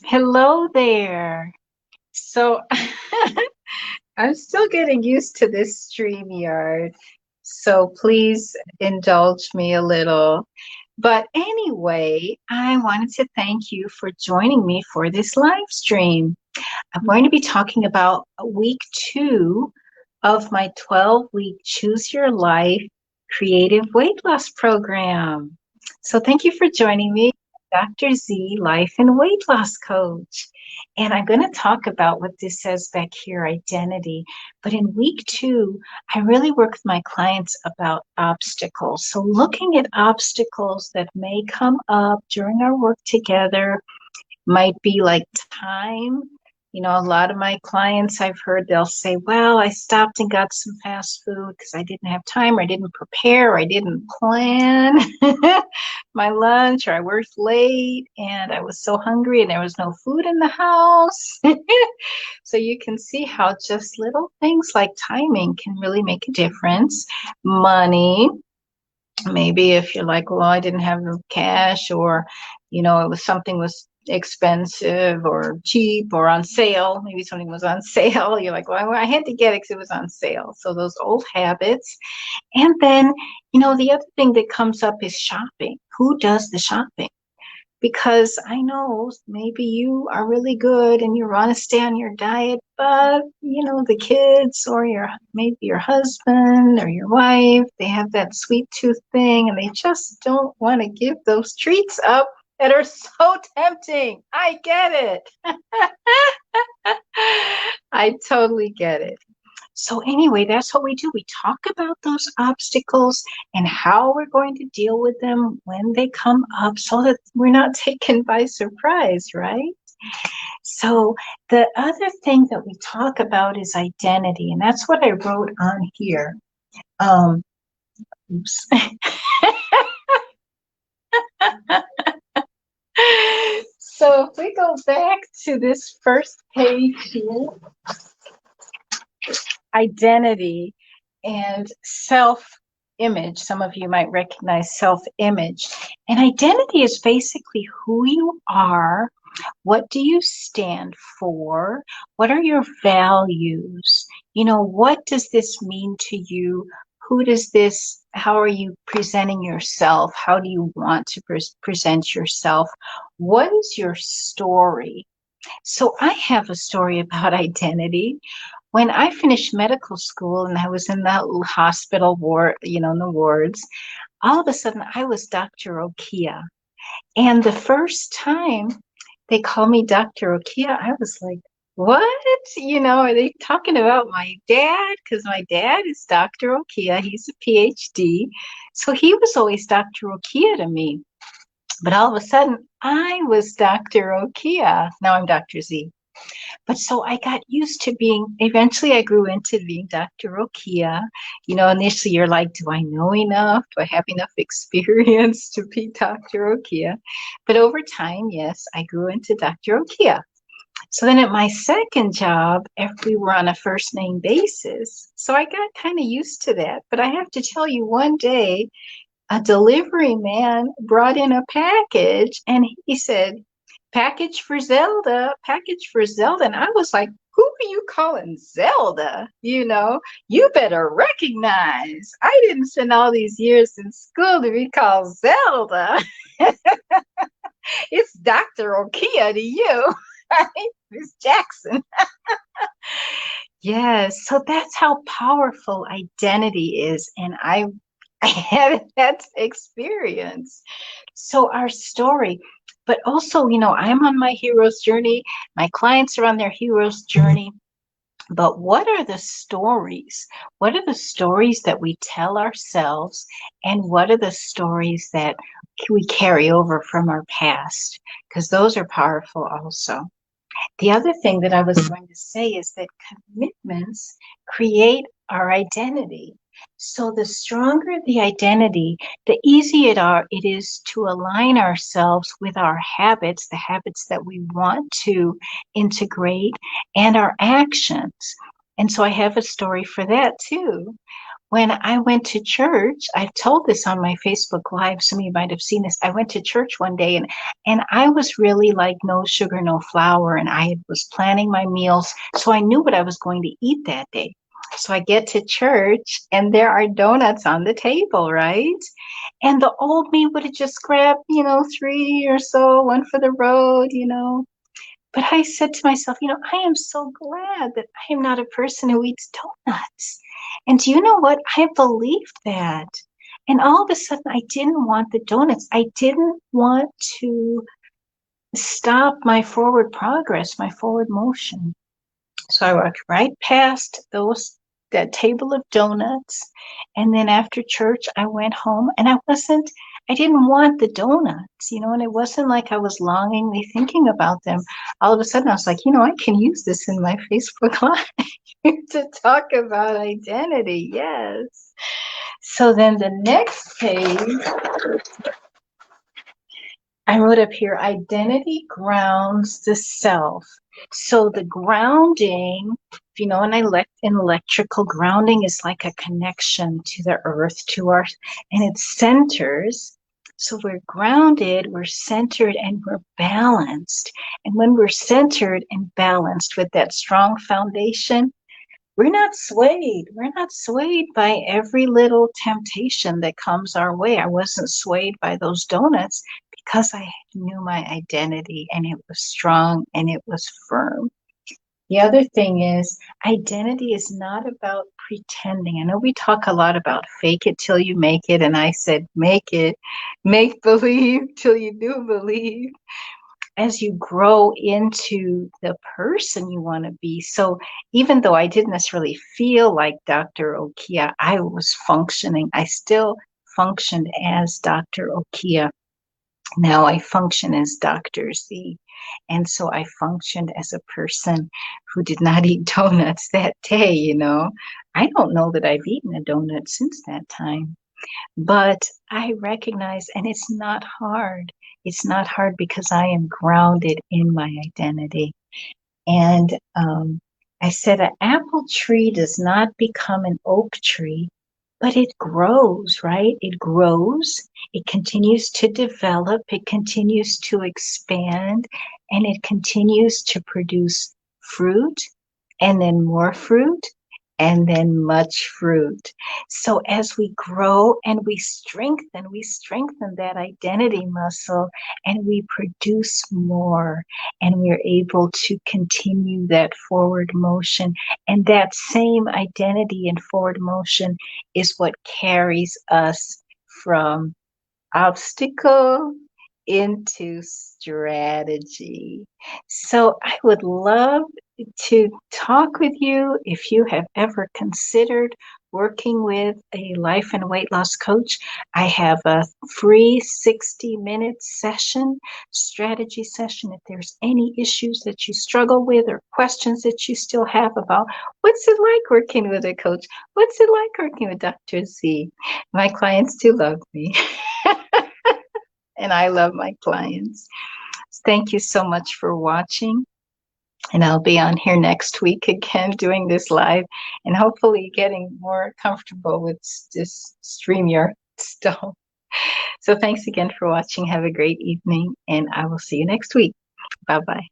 Hello there. So I'm still getting used to this StreamYard, so please indulge me a little. But anyway, I wanted to thank you for joining me for this live stream. I'm going to be talking about week 2 of my 12-week Choose Your Life creative weight loss program. So thank you for joining me, Dr. Z, life and weight loss coach. And I'm going to talk about what this says back here, identity. But in week 2, I really work with my clients about obstacles. So looking at obstacles that may come up during our work together might be like time. A lot of my clients I've heard they'll say, well, I stopped and got some fast food because I didn't have time, or I didn't prepare, or I didn't plan my lunch, or I worked late and I was so hungry and there was no food in the house. So you can see how just little things like timing can really make a difference. Money, maybe if you're like, well, I didn't have the cash, or it was something was expensive or cheap or on sale. Maybe something was on sale. You're like, well, I had to get it because it was on sale. So those old habits. And then, the other thing that comes up is shopping. Who does the shopping? Because I know maybe you are really good and you want to stay on your diet, but the kids or maybe your husband or your wife, they have that sweet tooth thing and they just don't want to give those treats up that are so tempting. I get it. I totally get it. So anyway, that's what we do. We talk about those obstacles and how we're going to deal with them when they come up so that we're not taken by surprise, right? So the other thing that we talk about is identity, and that's what I wrote on here. Oops. So if we go back to this first page here, identity and self-image. Some of you might recognize self-image. And identity is basically who you are. What do you stand for? What are your values? What does this mean to you? How are you presenting yourself? How do you want to present yourself? What is your story? So I have a story about identity. When I finished medical school and I was in the hospital ward, in the wards, all of a sudden I was Dr. Okia. And the first time they called me Dr. Okia, I was like, what? Are they talking about my dad? Because my dad is Dr. Okia. He's a PhD. So he was always Dr. Okia to me. But all of a sudden, I was Dr. Okia. Now I'm Dr. Z. But so I got used to eventually I grew into being Dr. Okia. Initially you're like, do I know enough? Do I have enough experience to be Dr. Okia? But over time, yes, I grew into Dr. Okia. So then at my second job, we were on a first name basis. So I got kind of used to that. But I have to tell you, one day, a delivery man brought in a package and he said, package for Zelda, package for Zelda. And I was like, who are you calling Zelda? You better recognize. I didn't spend all these years in school to be called Zelda. It's Dr. Okia to you, right? Miss Jackson. Yes, so that's how powerful identity is. And I had that experience. So our story, but also, I'm on my hero's journey. My clients are on their hero's journey. But what are the stories? What are the stories that we tell ourselves? And what are the stories that we carry over from our past? Because those are powerful also. The other thing that I was going to say is that commitments create our identity. So the stronger the identity, the easier it is to align ourselves with our habits, the habits that we want to integrate, and our actions. And so I have a story for that too. when I went to church, I've told this on my Facebook Live. Some of you might have seen this. I went to church one day and I was really like no sugar, no flour. And I was planning my meals. So I knew what I was going to eat that day. So I get to church and there are donuts on the table, right? And the old me would have just grabbed, 3 or so, one for the road, But I said to myself, I am so glad that I am not a person who eats donuts. And do you know what? I believed that. And all of a sudden, I didn't want the donuts. I didn't want to stop my forward progress, my forward motion. So I walked right past that table of donuts. And then after church, I went home and I didn't want the donuts, and it wasn't like I was longingly thinking about them. All of a sudden I was like, I can use this in my Facebook Live to talk about identity. Yes. So then the next page, I wrote up here, identity grounds the self. So the grounding, if you know, in electrical grounding is like a connection to the earth, and it centers. So we're grounded, we're centered, and we're balanced. And when we're centered and balanced with that strong foundation, we're not swayed. We're not swayed by every little temptation that comes our way. I wasn't swayed by those donuts because I knew my identity and it was strong and it was firm. The other thing is, identity is not about pretending. I know we talk a lot about fake it till you make it, and I said make it, make believe till you do believe as you grow into the person you want to be. So even though I didn't necessarily feel like Dr. Okia, I was functioning. I still functioned as Dr. Okia. Now I function as Dr. Z. And so I functioned as a person who did not eat donuts that day, I don't know that I've eaten a donut since that time. But I recognize, and it's not hard. It's not hard because I am grounded in my identity. And I said, an apple tree does not become an oak tree, but it grows, right? It grows, it continues to develop, it continues to expand, and it continues to produce fruit and then more fruit and then much fruit. So as we grow and we strengthen that identity muscle and we produce more and we're able to continue that forward motion. And that same identity and forward motion is what carries us from obstacle into strategy. So I would love to talk with you if you have ever considered working with a life and weight loss coach. I have a free 60-minute session, strategy session. If there's any issues that you struggle with or questions that you still have about what's it like working with a coach, what's it like working with Dr. Z, my clients do love me. And I love my clients. Thank you so much for watching. And I'll be on here next week again doing this live and hopefully getting more comfortable with this StreamYard stuff. So thanks again for watching. Have a great evening and I will see you next week. Bye-bye.